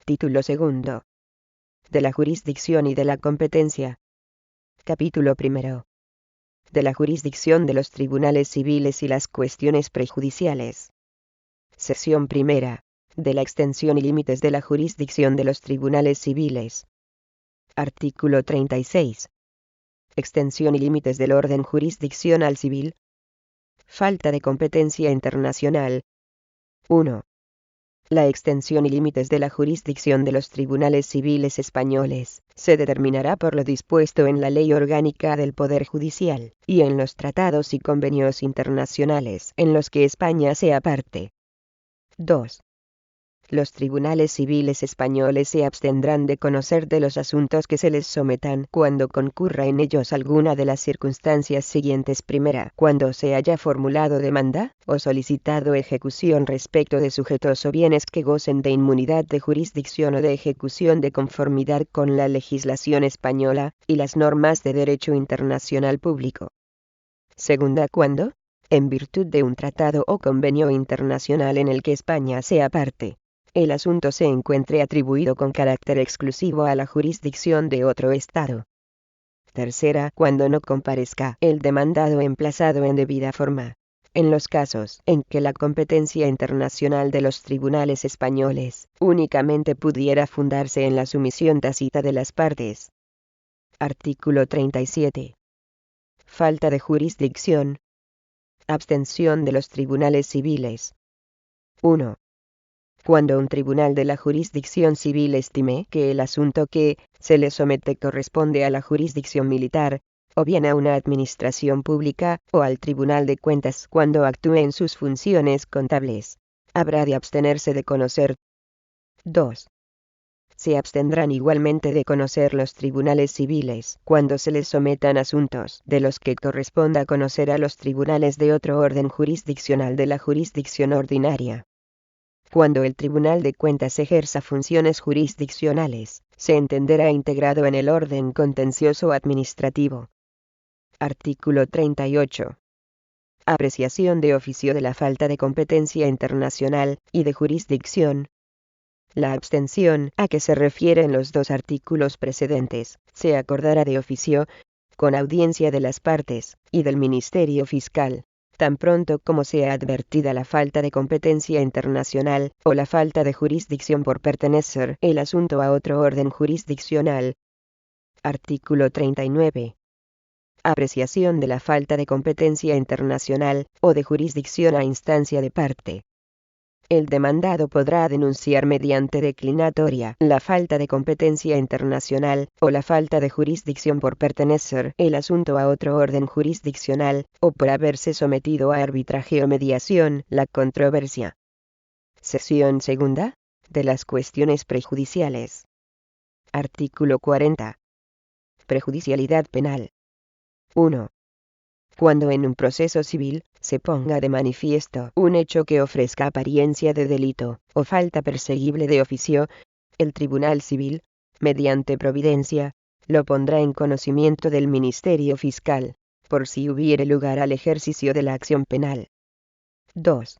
Título segundo. De la jurisdicción y de la competencia. Capítulo primero. De la jurisdicción de los tribunales civiles y las cuestiones prejudiciales. Sección primera. De la extensión y límites de la jurisdicción de los tribunales civiles. Artículo 36. Extensión y límites del orden jurisdiccional civil. Falta de competencia internacional. 1. La extensión y límites de la jurisdicción de los tribunales civiles españoles se determinará por lo dispuesto en la Ley Orgánica del Poder Judicial y en los tratados y convenios internacionales en los que España sea parte. 2. Los tribunales civiles españoles se abstendrán de conocer de los asuntos que se les sometan cuando concurra en ellos alguna de las circunstancias siguientes. Primera, cuando se haya formulado demanda o solicitado ejecución respecto de sujetos o bienes que gocen de inmunidad de jurisdicción o de ejecución de conformidad con la legislación española y las normas de derecho internacional público. Segunda, cuando, en virtud de un tratado o convenio internacional en el que España sea parte, el asunto se encuentre atribuido con carácter exclusivo a la jurisdicción de otro Estado. Tercera, cuando no comparezca el demandado emplazado en debida forma, en los casos en que la competencia internacional de los tribunales españoles únicamente pudiera fundarse en la sumisión tácita de las partes. Artículo 37. Falta de jurisdicción. Abstención de los tribunales civiles. 1. Cuando un tribunal de la jurisdicción civil estime que el asunto que se le somete corresponde a la jurisdicción militar, o bien a una administración pública, o al Tribunal de Cuentas cuando actúe en sus funciones contables, habrá de abstenerse de conocer. 2. Se abstendrán igualmente de conocer los tribunales civiles cuando se les sometan asuntos de los que corresponda conocer a los tribunales de otro orden jurisdiccional de la jurisdicción ordinaria. Cuando el Tribunal de Cuentas ejerza funciones jurisdiccionales, se entenderá integrado en el orden contencioso administrativo. Artículo 38. Apreciación de oficio de la falta de competencia internacional y de jurisdicción. La abstención a que se refieren los dos artículos precedentes se acordará de oficio, con audiencia de las partes y del Ministerio Fiscal, tan pronto como sea advertida la falta de competencia internacional o la falta de jurisdicción por pertenecer el asunto a otro orden jurisdiccional. Artículo 39. Apreciación de la falta de competencia internacional o de jurisdicción a instancia de parte. El demandado podrá denunciar mediante declinatoria la falta de competencia internacional o la falta de jurisdicción por pertenecer el asunto a otro orden jurisdiccional o por haberse sometido a arbitraje o mediación la controversia. Sección segunda. De las cuestiones prejudiciales. Artículo 40. Prejudicialidad penal. 1. Cuando en un proceso civil se ponga de manifiesto un hecho que ofrezca apariencia de delito o falta perseguible de oficio, el Tribunal Civil, mediante providencia, lo pondrá en conocimiento del Ministerio Fiscal, por si hubiere lugar al ejercicio de la acción penal. 2.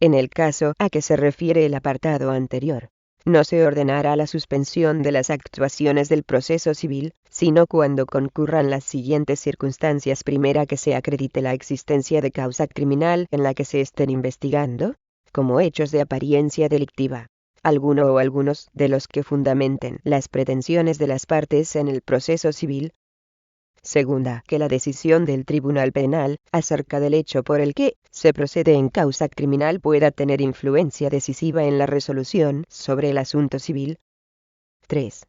En el caso a que se refiere el apartado anterior, no se ordenará la suspensión de las actuaciones del proceso civil, sino cuando concurran las siguientes circunstancias. Primera, que se acredite la existencia de causa criminal en la que se estén investigando, como hechos de apariencia delictiva, alguno o algunos de los que fundamenten las pretensiones de las partes en el proceso civil. Segunda, que la decisión del Tribunal Penal acerca del hecho por el que se procede en causa criminal pueda tener influencia decisiva en la resolución sobre el asunto civil. 3.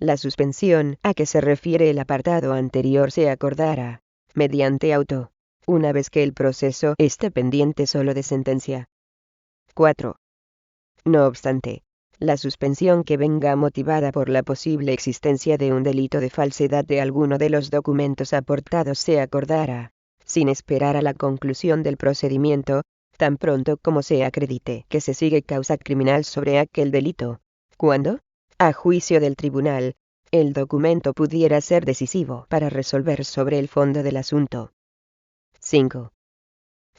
La suspensión a que se refiere el apartado anterior se acordará, mediante auto, una vez que el proceso esté pendiente solo de sentencia. 4. No obstante, la suspensión que venga motivada por la posible existencia de un delito de falsedad de alguno de los documentos aportados se acordará, sin esperar a la conclusión del procedimiento, tan pronto como se acredite que se sigue causa criminal sobre aquel delito, cuando, a juicio del tribunal, el documento pudiera ser decisivo para resolver sobre el fondo del asunto. 5.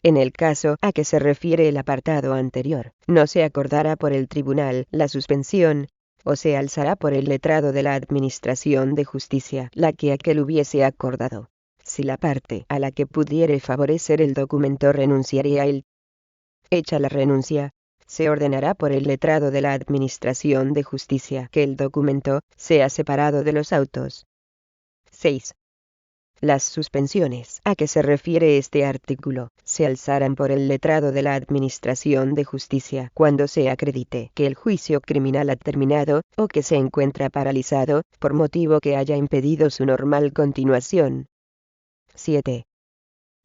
En el caso a que se refiere el apartado anterior, no se acordará por el tribunal la suspensión, o se alzará por el letrado de la Administración de Justicia la que aquel hubiese acordado. Si la parte a la que pudiere favorecer el documento renunciare a él, hecha la renuncia, se ordenará por el letrado de la Administración de Justicia que el documento sea separado de los autos. 6. Las suspensiones a que se refiere este artículo se alzarán por el letrado de la Administración de Justicia cuando se acredite que el juicio criminal ha terminado, o que se encuentra paralizado, por motivo que haya impedido su normal continuación. 7.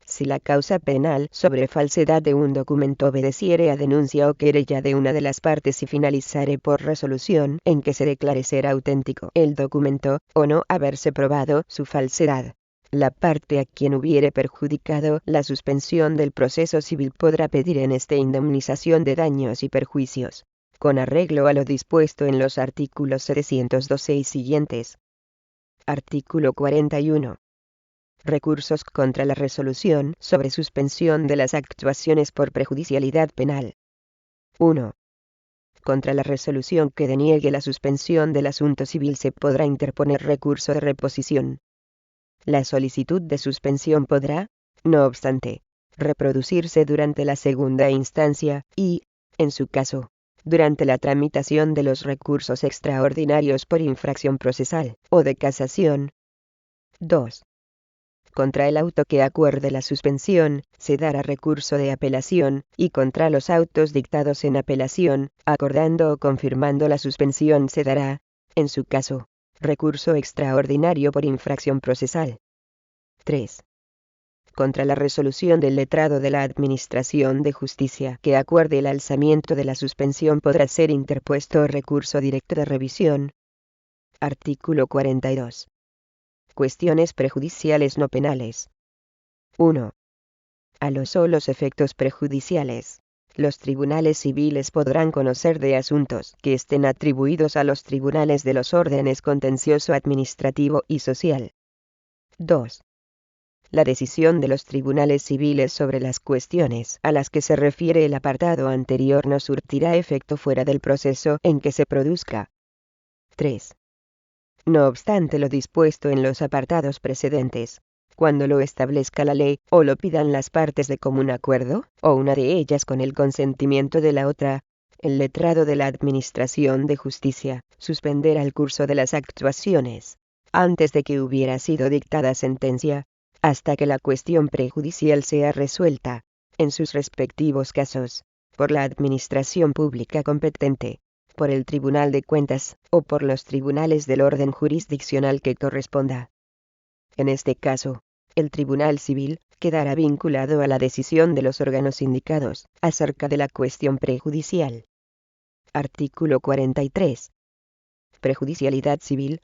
Si la causa penal sobre falsedad de un documento obedeciere a denuncia o querella de una de las partes y finalizare por resolución en que se declare ser auténtico el documento, o no haberse probado su falsedad, la parte a quien hubiere perjudicado la suspensión del proceso civil podrá pedir en este indemnización de daños y perjuicios, con arreglo a lo dispuesto en los artículos 712 y siguientes. Artículo 41. Recursos contra la resolución sobre suspensión de las actuaciones por prejudicialidad penal. 1. Contra la resolución que deniegue la suspensión del asunto civil se podrá interponer recurso de reposición. La solicitud de suspensión podrá, no obstante, reproducirse durante la segunda instancia y, en su caso, durante la tramitación de los recursos extraordinarios por infracción procesal o de casación. 2. Contra el auto que acuerde la suspensión, se dará recurso de apelación, y contra los autos dictados en apelación, acordando o confirmando la suspensión se dará, en su caso, recurso extraordinario por infracción procesal. 3. Contra la resolución del letrado de la Administración de Justicia que acuerde el alzamiento de la suspensión podrá ser interpuesto recurso directo de revisión. Artículo 42. Cuestiones prejudiciales no penales. 1. A los solos efectos prejudiciales, los tribunales civiles podrán conocer de asuntos que estén atribuidos a los tribunales de los órdenes contencioso administrativo y social. 2. La decisión de los tribunales civiles sobre las cuestiones a las que se refiere el apartado anterior no surtirá efecto fuera del proceso en que se produzca. 3. No obstante lo dispuesto en los apartados precedentes, cuando lo establezca la ley, o lo pidan las partes de común acuerdo, o una de ellas con el consentimiento de la otra, el letrado de la Administración de Justicia suspenderá el curso de las actuaciones, antes de que hubiera sido dictada sentencia, hasta que la cuestión prejudicial sea resuelta, en sus respectivos casos, por la Administración Pública competente, por el Tribunal de Cuentas, o por los tribunales del orden jurisdiccional que corresponda. En este caso, el Tribunal Civil quedará vinculado a la decisión de los órganos indicados acerca de la cuestión prejudicial. Artículo 43. Prejudicialidad civil.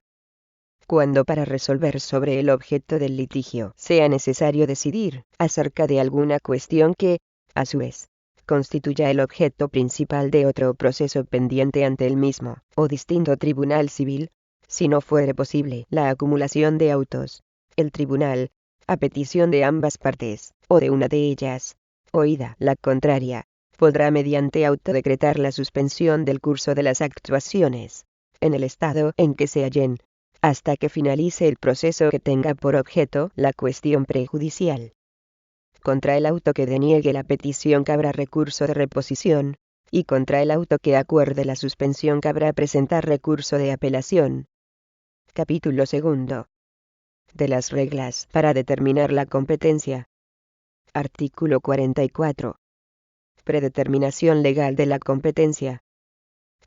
Cuando para resolver sobre el objeto del litigio sea necesario decidir acerca de alguna cuestión que, a su vez, constituya el objeto principal de otro proceso pendiente ante el mismo o distinto tribunal civil, si no fuere posible la acumulación de autos, el tribunal, a petición de ambas partes, o de una de ellas, oída la contraria, podrá mediante auto decretar la suspensión del curso de las actuaciones, en el estado en que se hallen, hasta que finalice el proceso que tenga por objeto la cuestión prejudicial. Contra el auto que deniegue la petición cabrá recurso de reposición, y contra el auto que acuerde la suspensión cabrá presentar recurso de apelación. Capítulo 2. De las reglas para determinar la competencia. Artículo 44. Predeterminación legal de la competencia.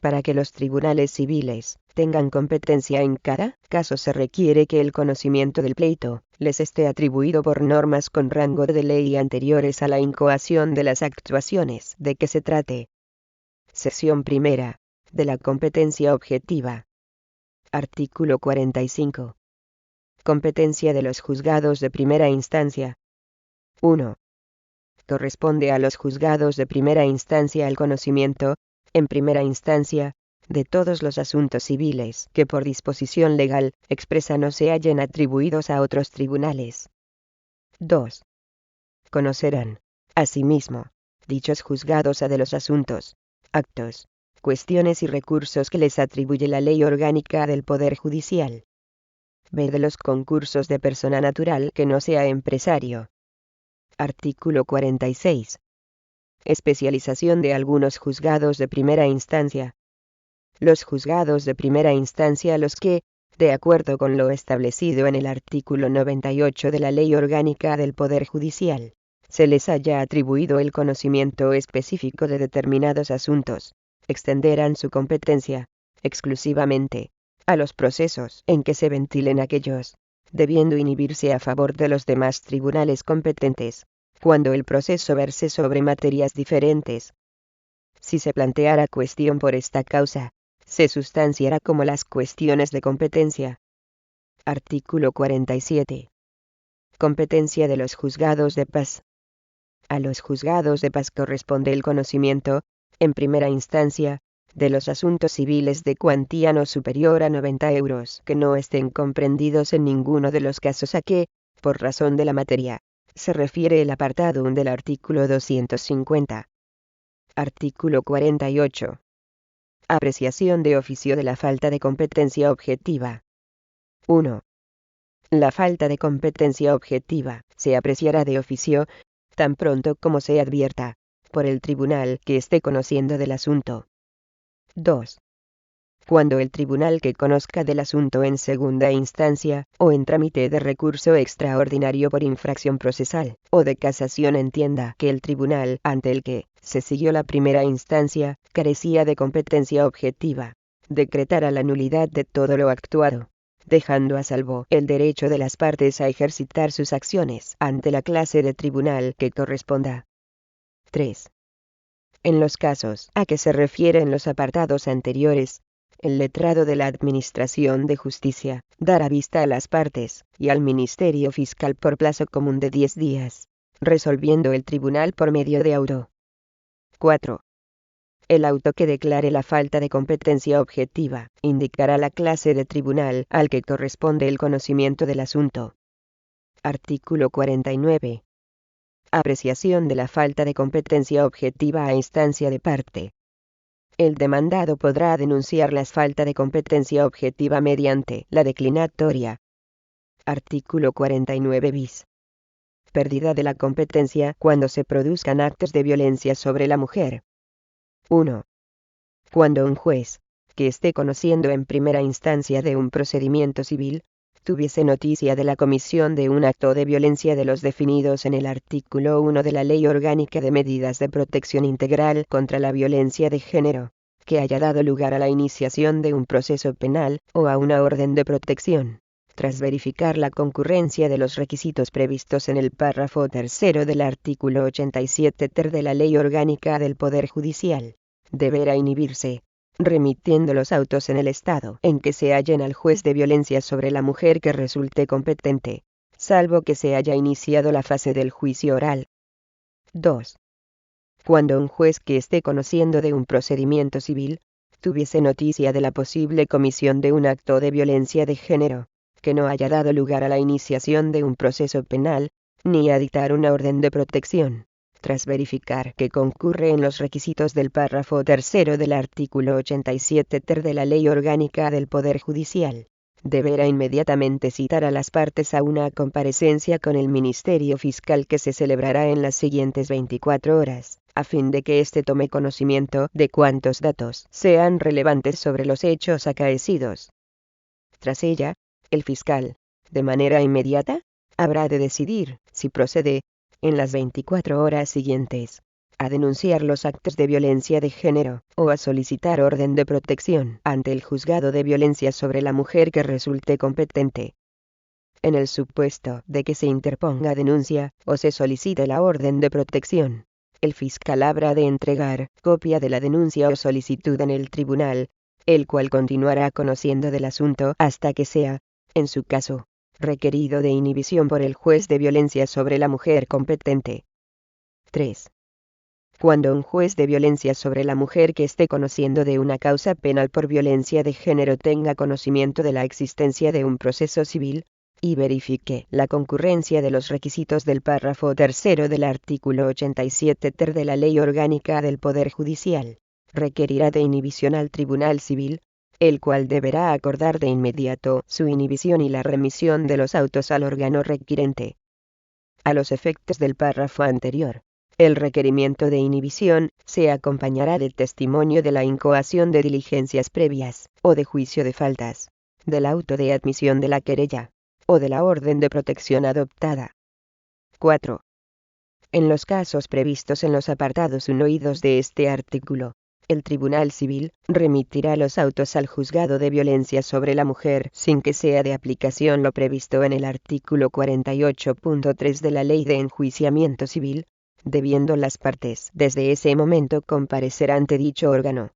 Para que los tribunales civiles tengan competencia en cada caso se requiere que el conocimiento del pleito les esté atribuido por normas con rango de ley anteriores a la incoación de las actuaciones de que se trate. Sección primera. De la competencia objetiva. Artículo 45. Competencia de los juzgados de primera instancia. 1. Corresponde a los juzgados de primera instancia el conocimiento, en primera instancia, de todos los asuntos civiles que por disposición legal expresa no se hallen atribuidos a otros tribunales. 2. Conocerán, Asimismo, dichos juzgados a de los asuntos, actos, cuestiones y recursos que les atribuye la ley orgánica del Poder Judicial. B. De los concursos de persona natural que no sea empresario. Artículo 46. Especialización de algunos juzgados de primera instancia. Los juzgados de primera instancia a los que, de acuerdo con lo establecido en el artículo 98 de la Ley Orgánica del Poder Judicial, se les haya atribuido el conocimiento específico de determinados asuntos, extenderán su competencia, exclusivamente, a los procesos en que se ventilen aquellos, debiendo inhibirse a favor de los demás tribunales competentes, cuando el proceso verse sobre materias diferentes. Si se planteara cuestión por esta causa, se sustanciará como las cuestiones de competencia. Artículo 47. Competencia de los juzgados de paz. A los juzgados de paz corresponde el conocimiento, en primera instancia, de los asuntos civiles de cuantía no superior a 90 euros que no estén comprendidos en ninguno de los casos a que, por razón de la materia, se refiere el apartado 1 del artículo 250. Artículo 48. Apreciación de oficio de la falta de competencia objetiva. 1. La falta de competencia objetiva se apreciará de oficio, tan pronto como se advierta, por el tribunal que esté conociendo del asunto. 2. Cuando el tribunal que conozca del asunto en segunda instancia, o en trámite de recurso extraordinario por infracción procesal, o de casación entienda que el tribunal ante el que se siguió la primera instancia, carecía de competencia objetiva, decretará la nulidad de todo lo actuado, dejando a salvo el derecho de las partes a ejercitar sus acciones ante la clase de tribunal que corresponda. 3. En los casos a que se refieren los apartados anteriores, el letrado de la Administración de Justicia dará vista a las partes y al Ministerio Fiscal por plazo común de 10 días, resolviendo el tribunal por medio de auto. 4. El auto que declare la falta de competencia objetiva indicará la clase de tribunal al que corresponde el conocimiento del asunto. Artículo 49. Apreciación de la falta de competencia objetiva a instancia de parte. El demandado podrá denunciar la falta de competencia objetiva mediante la declinatoria. Artículo 49 bis. Pérdida de la competencia cuando se produzcan actos de violencia sobre la mujer. 1. Cuando un juez, que esté conociendo en primera instancia de un procedimiento civil, tuviese noticia de la comisión de un acto de violencia de los definidos en el artículo 1 de la Ley Orgánica de Medidas de Protección Integral contra la Violencia de Género, que haya dado lugar a la iniciación de un proceso penal o a una orden de protección, tras verificar la concurrencia de los requisitos previstos en el párrafo 3 del artículo 87 ter de la Ley Orgánica del Poder Judicial, deberá inhibirse, remitiendo los autos en el estado en que se hallen al juez de violencia sobre la mujer que resulte competente, salvo que se haya iniciado la fase del juicio oral. 2. Cuando un juez que esté conociendo de un procedimiento civil, tuviese noticia de la posible comisión de un acto de violencia de género, que no haya dado lugar a la iniciación de un proceso penal, ni a dictar una orden de protección, tras verificar que concurre en los requisitos del párrafo 3 del artículo 87 ter de la Ley Orgánica del Poder Judicial, deberá inmediatamente citar a las partes a una comparecencia con el Ministerio Fiscal que se celebrará en las siguientes 24 horas, a fin de que éste tome conocimiento de cuantos datos sean relevantes sobre los hechos acaecidos. Tras ella, el fiscal, de manera inmediata, habrá de decidir si procede, en las 24 horas siguientes, a denunciar los actos de violencia de género, o a solicitar orden de protección ante el juzgado de violencia sobre la mujer que resulte competente. En el supuesto de que se interponga denuncia, o se solicite la orden de protección, el fiscal habrá de entregar copia de la denuncia o solicitud en el tribunal, el cual continuará conociendo del asunto hasta que sea, en su caso, requerido de inhibición por el juez de violencia sobre la mujer competente. 3. Cuando un juez de violencia sobre la mujer que esté conociendo de una causa penal por violencia de género tenga conocimiento de la existencia de un proceso civil, y verifique la concurrencia de los requisitos del párrafo tercero del artículo 87 ter de la Ley Orgánica del Poder Judicial, requerirá de inhibición al Tribunal Civil, el cual deberá acordar de inmediato su inhibición y la remisión de los autos al órgano requirente. A los efectos del párrafo anterior, el requerimiento de inhibición se acompañará del testimonio de la incoación de diligencias previas, o de juicio de faltas, del auto de admisión de la querella, o de la orden de protección adoptada. 4. En los casos previstos en los apartados 1 y 2 de este artículo, el Tribunal Civil remitirá los autos al juzgado de violencia sobre la mujer sin que sea de aplicación lo previsto en el artículo 48.3 de la Ley de Enjuiciamiento Civil, debiendo las partes desde ese momento comparecer ante dicho órgano.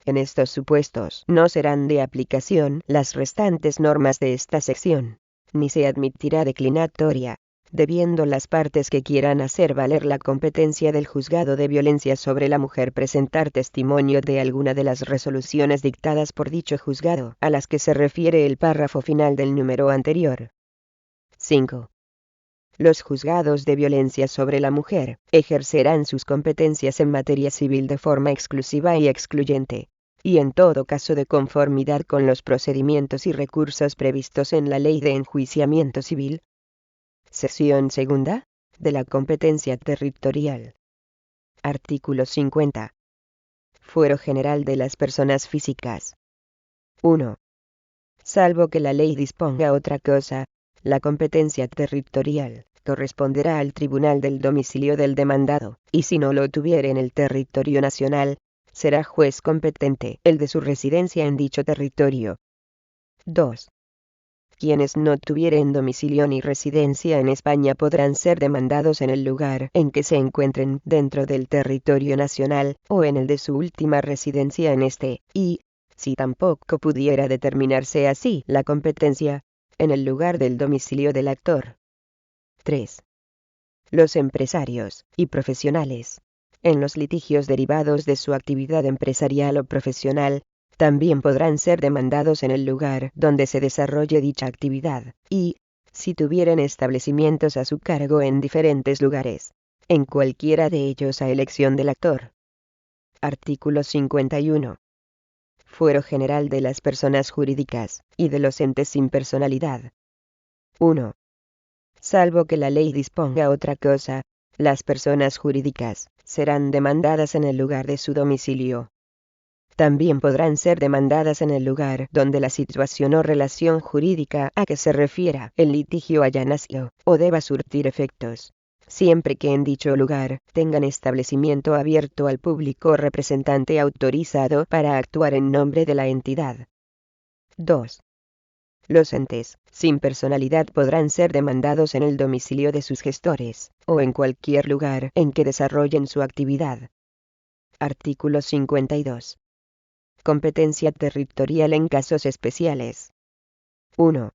En estos supuestos no serán de aplicación las restantes normas de esta sección, ni se admitirá declinatoria, debiendo las partes que quieran hacer valer la competencia del juzgado de violencia sobre la mujer presentar testimonio de alguna de las resoluciones dictadas por dicho juzgado a las que se refiere el párrafo final del número anterior. 5. Los juzgados de violencia sobre la mujer ejercerán sus competencias en materia civil de forma exclusiva y excluyente, y en todo caso de conformidad con los procedimientos y recursos previstos en la Ley de Enjuiciamiento Civil. Sección segunda, de la competencia territorial. Artículo 50. Fuero general de las personas físicas. 1. Salvo que la ley disponga otra cosa, la competencia territorial corresponderá al tribunal del domicilio del demandado, y si no lo tuviere en el territorio nacional, será juez competente el de su residencia en dicho territorio. 2. Quienes no tuvieren domicilio ni residencia en España podrán ser demandados en el lugar en que se encuentren dentro del territorio nacional, o en el de su última residencia en este, y, si tampoco pudiera determinarse así la competencia, en el lugar del domicilio del actor. 3. Los empresarios y profesionales, en los litigios derivados de su actividad empresarial o profesional, también podrán ser demandados en el lugar donde se desarrolle dicha actividad, y, si tuvieren establecimientos a su cargo en diferentes lugares, en cualquiera de ellos a elección del actor. Artículo 51. Fuero general de las personas jurídicas y de los entes sin personalidad. 1. Salvo que la ley disponga otra cosa, las personas jurídicas serán demandadas en el lugar de su domicilio. También podrán ser demandadas en el lugar donde la situación o relación jurídica a que se refiera el litigio haya nacido, o deba surtir efectos, siempre que en dicho lugar tengan establecimiento abierto al público o representante autorizado para actuar en nombre de la entidad. 2. Los entes sin personalidad podrán ser demandados en el domicilio de sus gestores, o en cualquier lugar en que desarrollen su actividad. Artículo 52. Competencia territorial en casos especiales. 1.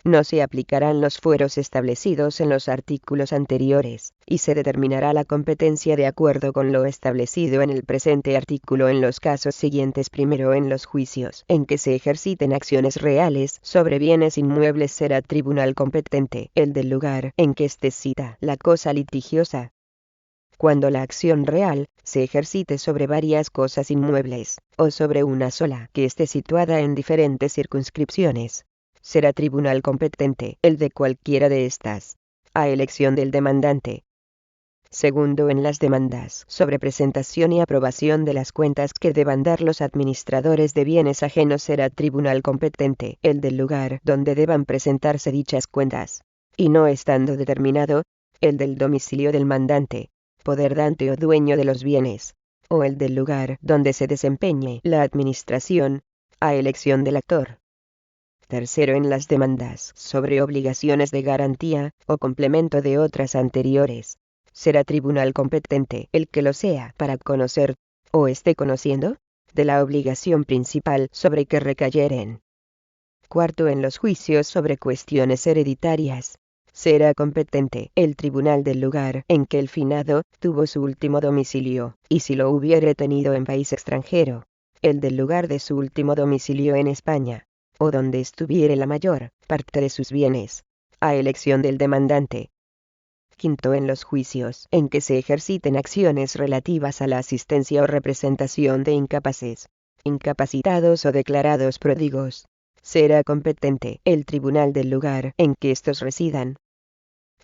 No se aplicarán los fueros establecidos en los artículos anteriores, y se determinará la competencia de acuerdo con lo establecido en el presente artículo en los casos siguientes. Primero, en los juicios en que se ejerciten acciones reales sobre bienes inmuebles será tribunal competente el del lugar en que esté cita la cosa litigiosa. Cuando la acción real se ejercite sobre varias cosas inmuebles, o sobre una sola que esté situada en diferentes circunscripciones, será tribunal competente el de cualquiera de estas, a elección del demandante. Segundo, en las demandas sobre presentación y aprobación de las cuentas que deban dar los administradores de bienes ajenos será tribunal competente el del lugar donde deban presentarse dichas cuentas, y no estando determinado, el del domicilio del mandante, poder dante o dueño de los bienes, o el del lugar donde se desempeñe la administración, a elección del actor. Tercero, en las demandas sobre obligaciones de garantía, o complemento de otras anteriores, será tribunal competente el que lo sea para conocer, o esté conociendo, de la obligación principal sobre que recayeren. Cuarto, en los juicios sobre cuestiones hereditarias, será competente el tribunal del lugar en que el finado tuvo su último domicilio, y si lo hubiere tenido en país extranjero, el del lugar de su último domicilio en España, o donde estuviere la mayor parte de sus bienes, a elección del demandante. Quinto, en los juicios en que se ejerciten acciones relativas a la asistencia o representación de incapaces, incapacitados o declarados pródigos, será competente el tribunal del lugar en que estos residan.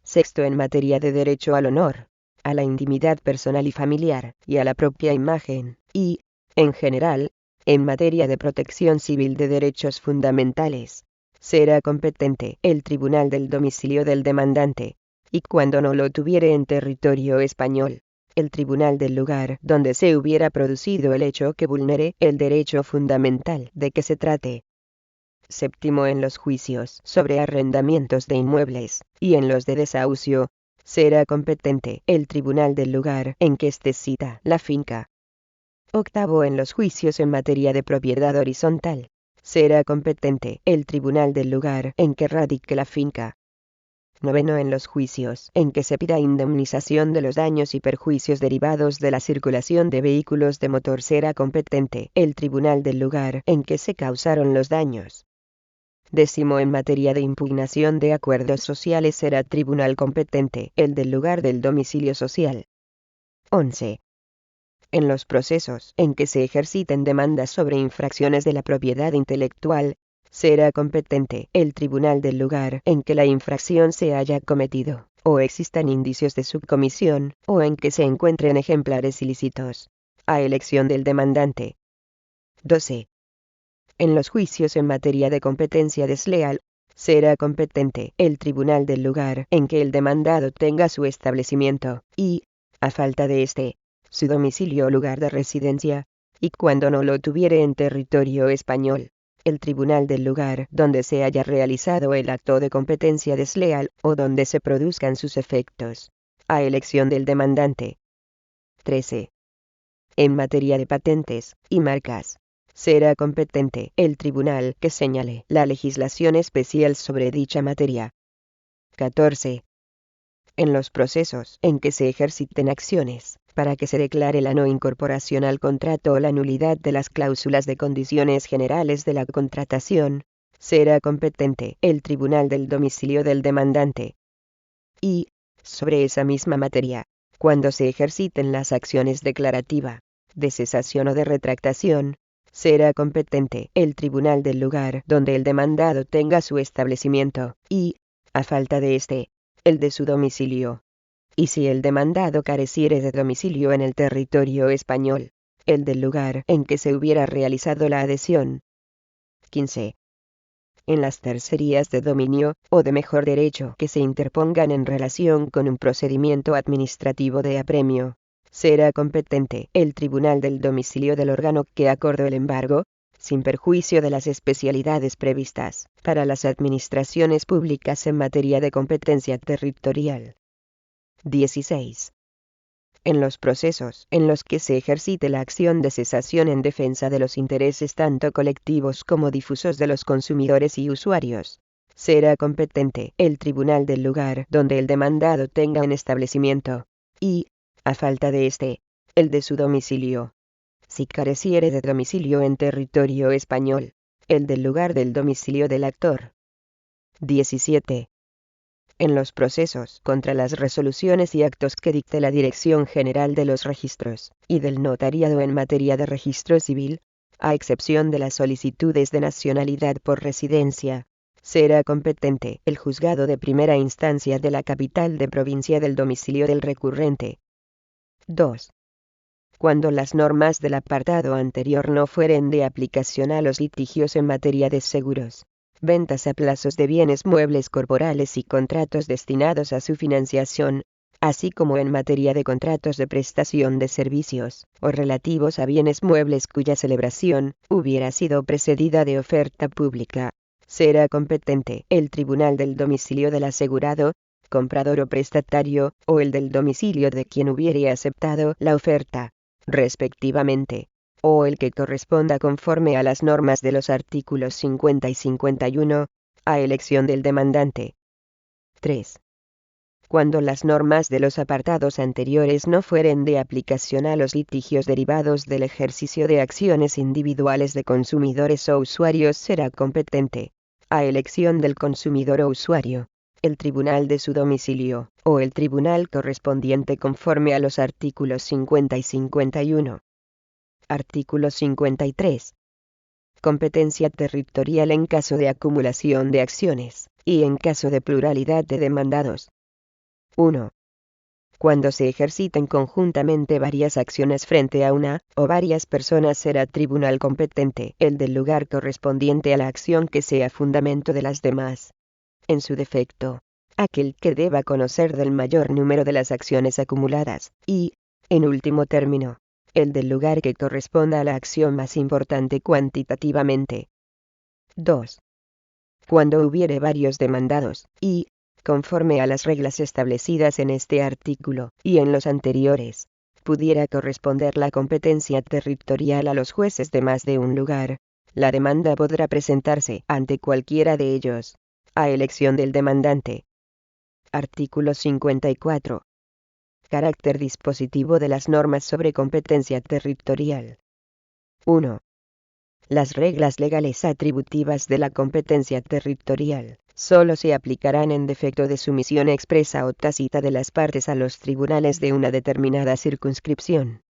Sexto, en materia de derecho al honor, a la intimidad personal y familiar, y a la propia imagen, y, en general, en materia de protección civil de derechos fundamentales, será competente el tribunal del domicilio del demandante, y cuando no lo tuviere en territorio español, el tribunal del lugar donde se hubiera producido el hecho que vulnere el derecho fundamental de que se trate. Séptimo, en los juicios sobre arrendamientos de inmuebles, y en los de desahucio, será competente el tribunal del lugar en que esté cita la finca. Octavo, en los juicios en materia de propiedad horizontal, será competente el tribunal del lugar en que radique la finca. Noveno, en los juicios en que se pida indemnización de los daños y perjuicios derivados de la circulación de vehículos de motor, será competente el tribunal del lugar en que se causaron los daños. Décimo, en materia de impugnación de acuerdos sociales, será tribunal competente el del lugar del domicilio social. 11. En los procesos en que se ejerciten demandas sobre infracciones de la propiedad intelectual, será competente el tribunal del lugar en que la infracción se haya cometido, o existan indicios de su comisión, o en que se encuentren ejemplares ilícitos, a elección del demandante. 12. En los juicios en materia de competencia desleal, será competente el tribunal del lugar en que el demandado tenga su establecimiento, y, a falta de este, su domicilio o lugar de residencia, y cuando no lo tuviere en territorio español, el tribunal del lugar donde se haya realizado el acto de competencia desleal, o donde se produzcan sus efectos, a elección del demandante. 13. En materia de patentes y marcas, será competente el tribunal que señale la legislación especial sobre dicha materia. 14. En los procesos en que se ejerciten acciones para que se declare la no incorporación al contrato o la nulidad de las cláusulas de condiciones generales de la contratación, será competente el tribunal del domicilio del demandante. Y, sobre esa misma materia, cuando se ejerciten las acciones declarativa, de cesación o de retractación, será competente el tribunal del lugar donde el demandado tenga su establecimiento, y, a falta de este, el de su domicilio. Y si el demandado careciere de domicilio en el territorio español, el del lugar en que se hubiera realizado la adhesión. 15. En las tercerías de dominio, o de mejor derecho que se interpongan en relación con un procedimiento administrativo de apremio, será competente el tribunal del domicilio del órgano que acordó el embargo, sin perjuicio de las especialidades previstas para las administraciones públicas en materia de competencia territorial. 16. En los procesos en los que se ejercite la acción de cesación en defensa de los intereses tanto colectivos como difusos de los consumidores y usuarios, será competente el tribunal del lugar donde el demandado tenga un establecimiento, y, a falta de este, el de su domicilio. Si careciere de domicilio en territorio español, el del lugar del domicilio del actor. 17. En los procesos contra las resoluciones y actos que dicte la Dirección General de los Registros y del Notariado en materia de registro civil, a excepción de las solicitudes de nacionalidad por residencia, será competente el juzgado de primera instancia de la capital de provincia del domicilio del recurrente. 2. Cuando las normas del apartado anterior no fueren de aplicación a los litigios en materia de seguros, ventas a plazos de bienes muebles corporales y contratos destinados a su financiación, así como en materia de contratos de prestación de servicios, o relativos a bienes muebles cuya celebración hubiera sido precedida de oferta pública, será competente el tribunal del domicilio del asegurado, comprador o prestatario, o el del domicilio de quien hubiere aceptado la oferta, respectivamente, o el que corresponda conforme a las normas de los artículos 50 y 51, a elección del demandante. 3. cuando las normas de los apartados anteriores no fueren de aplicación a los litigios derivados del ejercicio de acciones individuales de consumidores o usuarios, será competente, a elección del consumidor o usuario, el tribunal de su domicilio, o el tribunal correspondiente conforme a los artículos 50 y 51. Artículo 53. Competencia territorial en caso de acumulación de acciones, y en caso de pluralidad de demandados. 1. Cuando se ejerciten conjuntamente varias acciones frente a una o varias personas, será tribunal competente el del lugar correspondiente a la acción que sea fundamento de las demás. En su defecto, aquel que deba conocer del mayor número de las acciones acumuladas, y, en último término, el del lugar que corresponda a la acción más importante cuantitativamente. 2. Cuando hubiere varios demandados, y, conforme a las reglas establecidas en este artículo, y en los anteriores, pudiera corresponder la competencia territorial a los jueces de más de un lugar, la demanda podrá presentarse ante cualquiera de ellos, a elección del demandante. Artículo 54. Carácter dispositivo de las normas sobre competencia territorial. 1. Las reglas legales atributivas de la competencia territorial solo se aplicarán en defecto de sumisión expresa o tácita de las partes a los tribunales de una determinada circunscripción.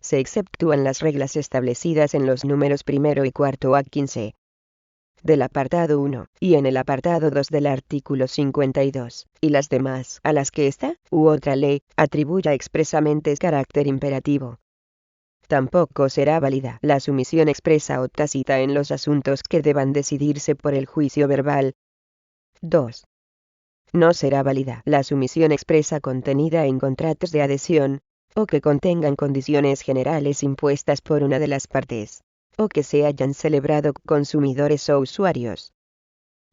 Se exceptúan las reglas establecidas en los números primero y cuarto a 15 del apartado 1 y en el apartado 2 del artículo 52, y las demás a las que esta u otra ley atribuya expresamente carácter imperativo. Tampoco será válida la sumisión expresa o tácita en los asuntos que deban decidirse por el juicio verbal. 2. No será válida la sumisión expresa contenida en contratos de adhesión, o que contengan condiciones generales impuestas por una de las partes, o que se hayan celebrado consumidores o usuarios.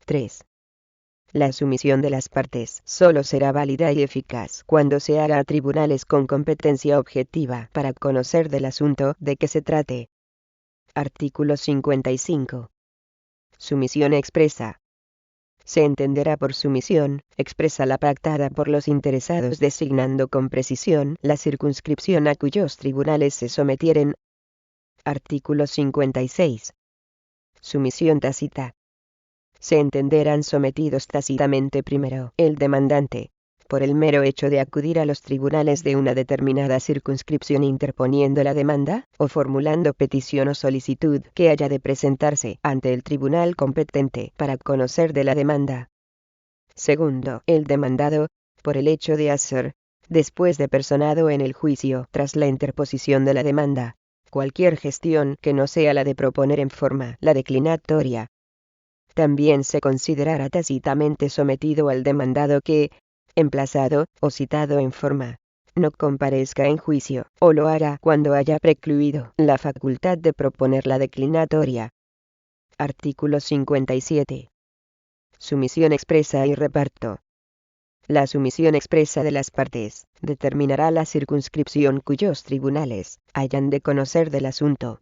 3. La sumisión de las partes solo será válida y eficaz cuando se haga a tribunales con competencia objetiva para conocer del asunto de que se trate. Artículo 55. Sumisión expresa. Se entenderá por sumisión expresa la pactada por los interesados designando con precisión la circunscripción a cuyos tribunales se sometieren. Artículo 56. Sumisión tácita. Se entenderán sometidos tácitamente primero el demandante, por el mero hecho de acudir a los tribunales de una determinada circunscripción interponiendo la demanda, o formulando petición o solicitud que haya de presentarse ante el tribunal competente para conocer de la demanda. Segundo, el demandado, por el hecho de hacer, después de personado en el juicio tras la interposición de la demanda, cualquier gestión que no sea la de proponer en forma la declinatoria. También se considerará tácitamente sometido al demandado que, emplazado o citado en forma, no comparezca en juicio, o lo haga cuando haya precluido la facultad de proponer la declinatoria. Artículo 57. Sumisión expresa y reparto. La sumisión expresa de las partes determinará la circunscripción cuyos tribunales hayan de conocer del asunto.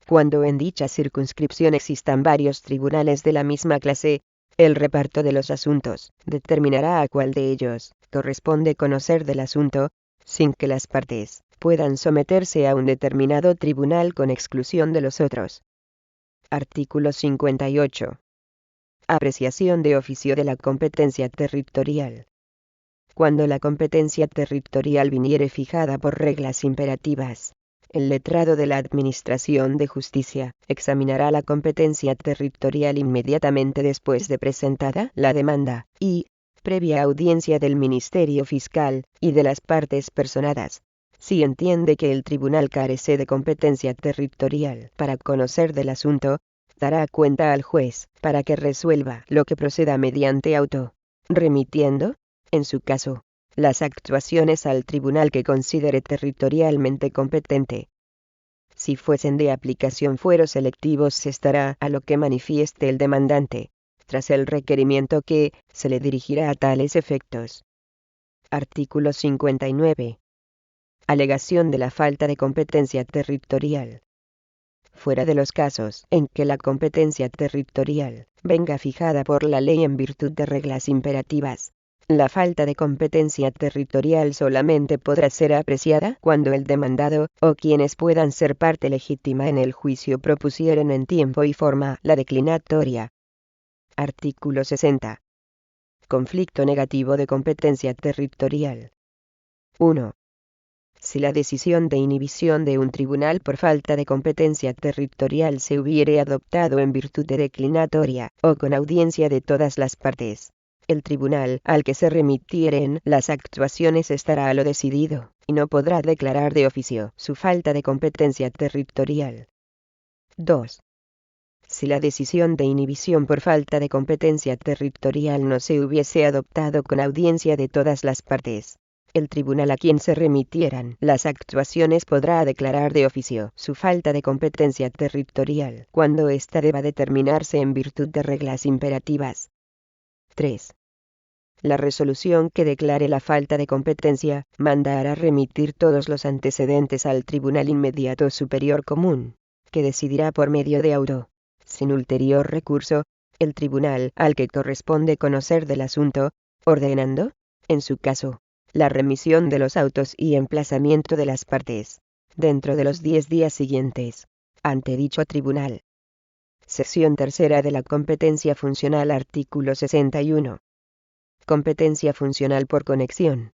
Cuando en dicha circunscripción existan varios tribunales de la misma clase, el reparto de los asuntos determinará a cuál de ellos corresponde conocer del asunto, sin que las partes puedan someterse a un determinado tribunal con exclusión de los otros. Artículo 58. Apreciación de oficio de la competencia territorial. Cuando la competencia territorial viniere fijada por reglas imperativas, el letrado de la Administración de Justicia examinará la competencia territorial inmediatamente después de presentada la demanda, y, previa audiencia del Ministerio Fiscal y de las partes personadas, si entiende que el tribunal carece de competencia territorial para conocer del asunto, dará cuenta al juez para que resuelva lo que proceda mediante auto, remitiendo, en su caso, las actuaciones al tribunal que considere territorialmente competente. Si fuesen de aplicación fueros selectivos, se estará a lo que manifieste el demandante, tras el requerimiento que se le dirigirá a tales efectos. Artículo 59. Alegación de la falta de competencia territorial. Fuera de los casos en que la competencia territorial venga fijada por la ley en virtud de reglas imperativas, La falta de competencia territorial solamente podrá ser apreciada cuando el demandado, o quienes puedan ser parte legítima en el juicio, propusieren en tiempo y forma la declinatoria. Artículo 60. Conflicto negativo de competencia territorial. 1. Si la decisión de inhibición de un tribunal por falta de competencia territorial se hubiere adoptado en virtud de declinatoria, o con audiencia de todas las partes, el tribunal al que se remitieren las actuaciones estará a lo decidido, y no podrá declarar de oficio su falta de competencia territorial. 2. Si la decisión de inhibición por falta de competencia territorial no se hubiese adoptado con audiencia de todas las partes, el tribunal a quien se remitieran las actuaciones podrá declarar de oficio su falta de competencia territorial cuando ésta deba determinarse en virtud de reglas imperativas. 3. La resolución que declare la falta de competencia mandará remitir todos los antecedentes al Tribunal Inmediato Superior Común, que decidirá por medio de auto, sin ulterior recurso, el tribunal al que corresponde conocer del asunto, ordenando, en su caso, la remisión de los autos y emplazamiento de las partes, dentro de los 10 días siguientes, ante dicho tribunal. Sección tercera de la competencia funcional. Artículo 61. Competencia funcional por conexión.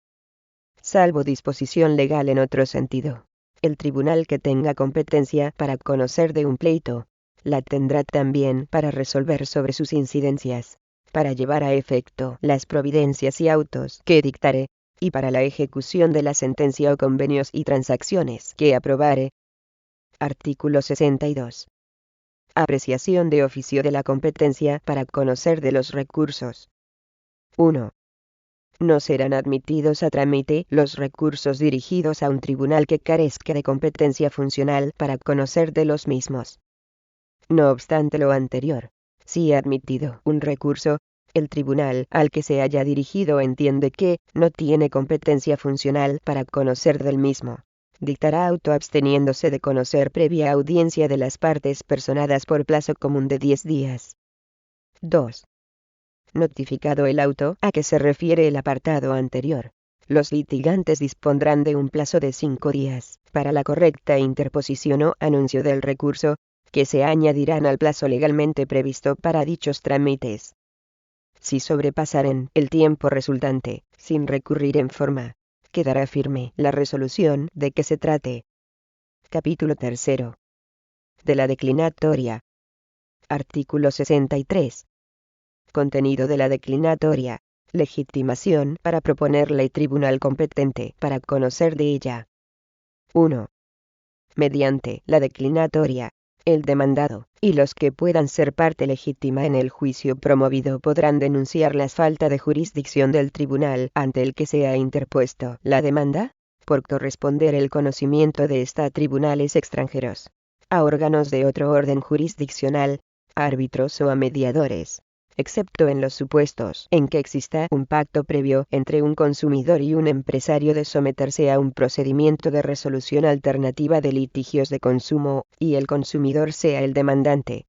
Salvo disposición legal en otro sentido, el tribunal que tenga competencia para conocer de un pleito, la tendrá también para resolver sobre sus incidencias, para llevar a efecto las providencias y autos que dictare, y para la ejecución de la sentencia o convenios y transacciones que aprobare. Artículo 62. Apreciación de oficio de la competencia para conocer de los recursos. 1. No serán admitidos a trámite los recursos dirigidos a un tribunal que carezca de competencia funcional para conocer de los mismos. No obstante lo anterior, si admitido un recurso, el tribunal al que se haya dirigido entiende que no tiene competencia funcional para conocer del mismo, dictará auto absteniéndose de conocer previa audiencia de las partes personadas por plazo común de 10 días. 2. Notificado el auto a que se refiere el apartado anterior, los litigantes dispondrán de un plazo de 5 días para la correcta interposición o anuncio del recurso, que se añadirán al plazo legalmente previsto para dichos trámites. Si sobrepasaren el tiempo resultante, sin recurrir en forma, quedará firme la resolución de que se trate. Capítulo 3. De la declinatoria. Artículo 63. Contenido de la declinatoria. Legitimación para proponerle tribunal competente para conocer de ella. 1. Mediante la declinatoria, el demandado, y los que puedan ser parte legítima en el juicio promovido podrán denunciar la falta de jurisdicción del tribunal ante el que se ha interpuesto la demanda, por corresponder el conocimiento de esta a tribunales extranjeros, a órganos de otro orden jurisdiccional, a árbitros o a mediadores, excepto en los supuestos en que exista un pacto previo entre un consumidor y un empresario de someterse a un procedimiento de resolución alternativa de litigios de consumo, y el consumidor sea el demandante.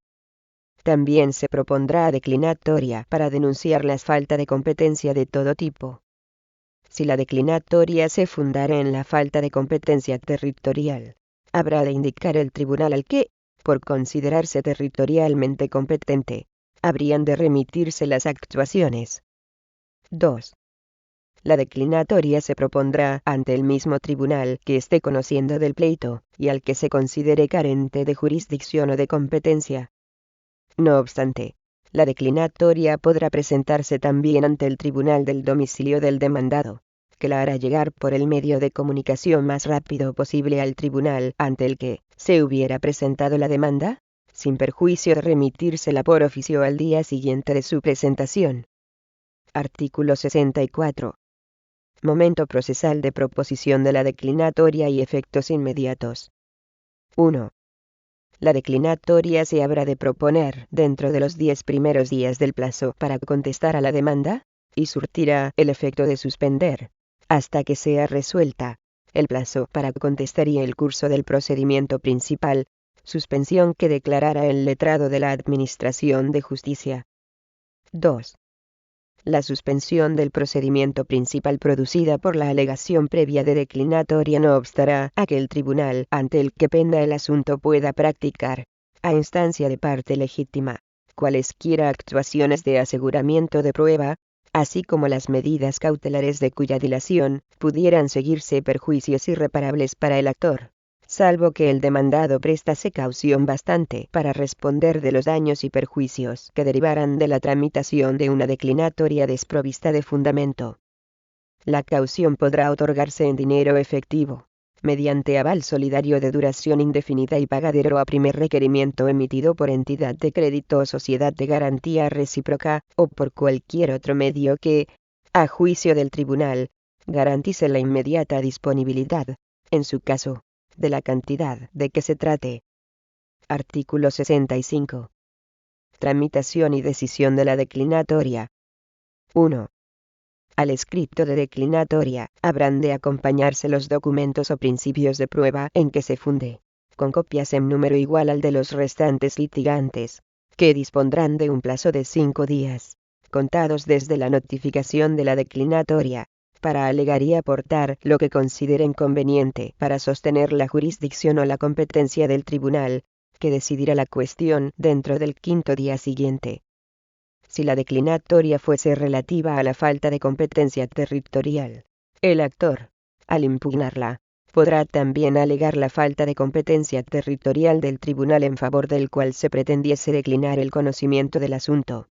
También se propondrá declinatoria para denunciar la falta de competencia de todo tipo. Si la declinatoria se fundara en la falta de competencia territorial, habrá de indicar el tribunal al que, por considerarse territorialmente competente, habrían de remitirse las actuaciones. 2. La declinatoria se propondrá ante el mismo tribunal que esté conociendo del pleito, y al que se considere carente de jurisdicción o de competencia. No obstante, la declinatoria podrá presentarse también ante el tribunal del domicilio del demandado, que la hará llegar por el medio de comunicación más rápido posible al tribunal ante el que se hubiera presentado la demanda, sin perjuicio de remitírsela por oficio al día siguiente de su presentación. Artículo 64. Momento procesal de proposición de la declinatoria y efectos inmediatos. 1. La declinatoria se habrá de proponer dentro de los 10 primeros días del plazo para contestar a la demanda, y surtirá el efecto de suspender, hasta que sea resuelta, el plazo para contestar y el curso del procedimiento principal, suspensión que declarara el letrado de la Administración de Justicia. 2. La suspensión del procedimiento principal producida por la alegación previa de declinatoria no obstará a que el tribunal ante el que penda el asunto pueda practicar, a instancia de parte legítima, cualesquiera actuaciones de aseguramiento de prueba, así como las medidas cautelares de cuya dilación pudieran seguirse perjuicios irreparables para el actor, salvo que el demandado prestase caución bastante para responder de los daños y perjuicios que derivaran de la tramitación de una declinatoria desprovista de fundamento. La caución podrá otorgarse en dinero efectivo, mediante aval solidario de duración indefinida y pagadero a primer requerimiento emitido por entidad de crédito o sociedad de garantía recíproca, o por cualquier otro medio que, a juicio del tribunal, garantice la inmediata disponibilidad, en su caso, de la cantidad de que se trate. Artículo 65. Tramitación y decisión de la declinatoria. 1. Al escrito de declinatoria, habrán de acompañarse los documentos o principios de prueba en que se funde, con copias en número igual al de los restantes litigantes, que dispondrán de un plazo de 5 días, contados desde la notificación de la declinatoria, para alegar y aportar lo que consideren conveniente para sostener la jurisdicción o la competencia del tribunal, que decidirá la cuestión dentro del 5º día siguiente. Si la declinatoria fuese relativa a la falta de competencia territorial, el actor, al impugnarla, podrá también alegar la falta de competencia territorial del tribunal en favor del cual se pretendiese declinar el conocimiento del asunto.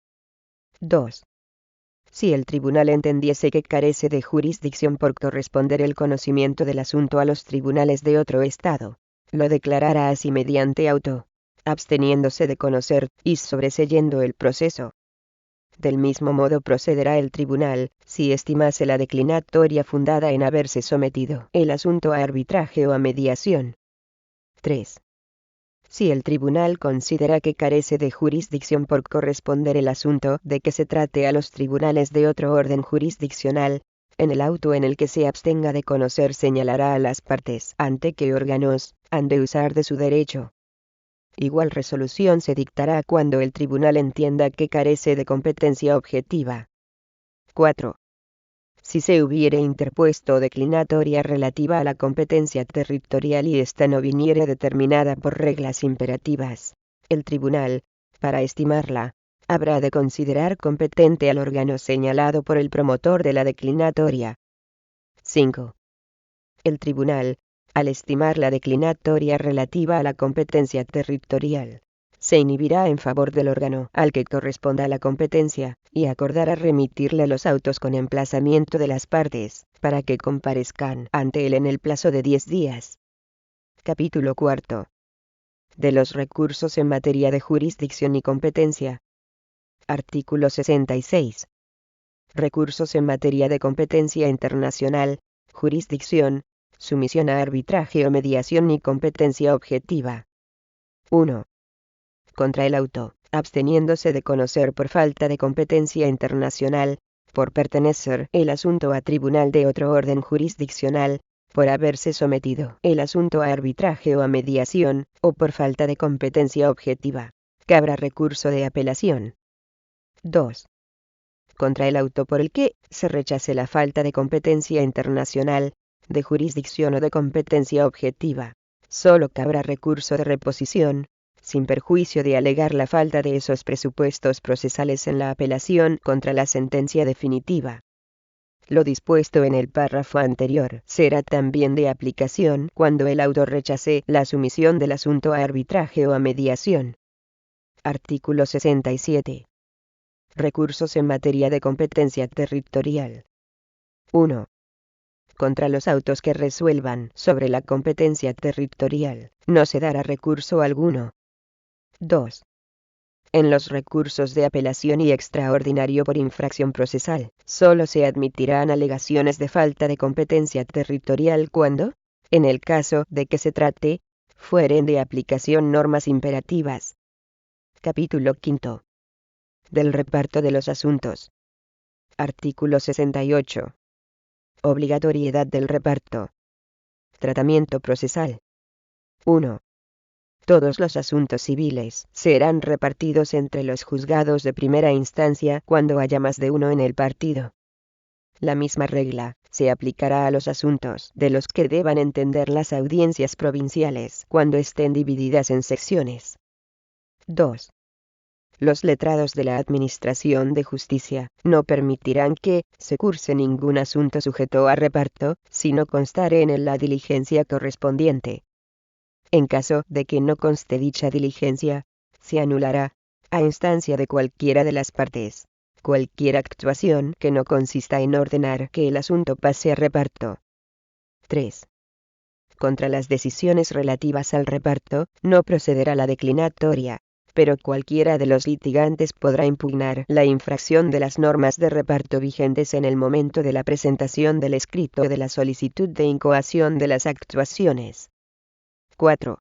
2. Si el tribunal entendiese que carece de jurisdicción por corresponder el conocimiento del asunto a los tribunales de otro estado, lo declarará así mediante auto, absteniéndose de conocer y sobreseyendo el proceso. Del mismo modo procederá el tribunal, si estimase la declinatoria fundada en haberse sometido el asunto a arbitraje o a mediación. 3. Si el tribunal considera que carece de jurisdicción por corresponder el asunto de que se trate a los tribunales de otro orden jurisdiccional, en el auto en el que se abstenga de conocer señalará a las partes ante qué órganos han de usar de su derecho. Igual resolución se dictará cuando el tribunal entienda que carece de competencia objetiva. 4. Si se hubiere interpuesto declinatoria relativa a la competencia territorial y ésta no viniere determinada por reglas imperativas, el tribunal, para estimarla, habrá de considerar competente al órgano señalado por el promotor de la declinatoria. 5. El tribunal, al estimar la declinatoria relativa a la competencia territorial, se inhibirá en favor del órgano al que corresponda la competencia, y acordará remitirle los autos con emplazamiento de las partes, para que comparezcan ante él en el plazo de 10 días. Capítulo 4. De los recursos en materia de jurisdicción y competencia. Artículo 66. Recursos en materia de competencia internacional, jurisdicción, sumisión a arbitraje o mediación y competencia objetiva. 1. Contra el auto, absteniéndose de conocer por falta de competencia internacional, por pertenecer el asunto a tribunal de otro orden jurisdiccional, por haberse sometido el asunto a arbitraje o a mediación, o por falta de competencia objetiva, cabrá recurso de apelación. 2. Contra el auto por el que se rechace la falta de competencia internacional, de jurisdicción o de competencia objetiva, solo cabrá recurso de reposición, sin perjuicio de alegar la falta de esos presupuestos procesales en la apelación contra la sentencia definitiva. Lo dispuesto en el párrafo anterior será también de aplicación cuando el autor rechace la sumisión del asunto a arbitraje o a mediación. Artículo 67. Recursos en materia de competencia territorial. 1. Contra los autos que resuelvan sobre la competencia territorial, no se dará recurso alguno. 2. En los recursos de apelación y extraordinario por infracción procesal, solo se admitirán alegaciones de falta de competencia territorial cuando, en el caso de que se trate, fueren de aplicación normas imperativas. Capítulo 5. Del reparto de los asuntos. Artículo 68. Obligatoriedad del reparto. Tratamiento procesal. 1. Todos los asuntos civiles serán repartidos entre los juzgados de primera instancia cuando haya más de uno en el partido. La misma regla se aplicará a los asuntos de los que deban entender las audiencias provinciales cuando estén divididas en secciones. 2. Los letrados de la Administración de Justicia no permitirán que se curse ningún asunto sujeto a reparto, si no constare en él la diligencia correspondiente. En caso de que no conste dicha diligencia, se anulará, a instancia de cualquiera de las partes, cualquier actuación que no consista en ordenar que el asunto pase a reparto. 3. Contra las decisiones relativas al reparto, no procederá la declinatoria, pero cualquiera de los litigantes podrá impugnar la infracción de las normas de reparto vigentes en el momento de la presentación del escrito de la solicitud de incoación de las actuaciones. 4.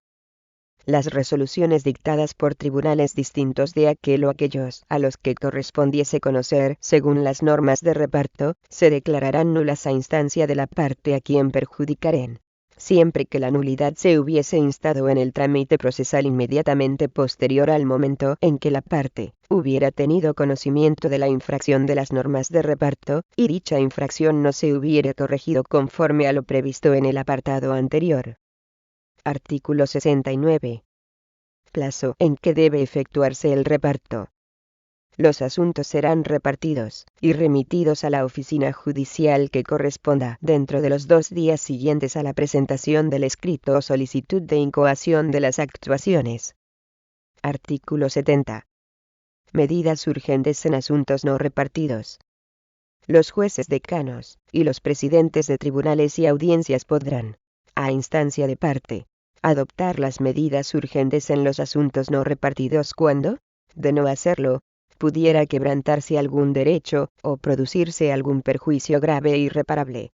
Las resoluciones dictadas por tribunales distintos de aquel o aquellos a los que correspondiese conocer según las normas de reparto, se declararán nulas a instancia de la parte a quien perjudicaren, siempre que la nulidad se hubiese instado en el trámite procesal inmediatamente posterior al momento en que la parte hubiera tenido conocimiento de la infracción de las normas de reparto, y dicha infracción no se hubiere corregido conforme a lo previsto en el apartado anterior. Artículo 69. Plazo en que debe efectuarse el reparto. Los asuntos serán repartidos y remitidos a la oficina judicial que corresponda dentro de los 2 días siguientes a la presentación del escrito o solicitud de incoación de las actuaciones. Artículo 70. Medidas urgentes en asuntos no repartidos. Los jueces decanos y los presidentes de tribunales y audiencias podrán, a instancia de parte, adoptar las medidas urgentes en los asuntos no repartidos cuando, de no hacerlo, pudiera quebrantarse algún derecho o producirse algún perjuicio grave e irreparable.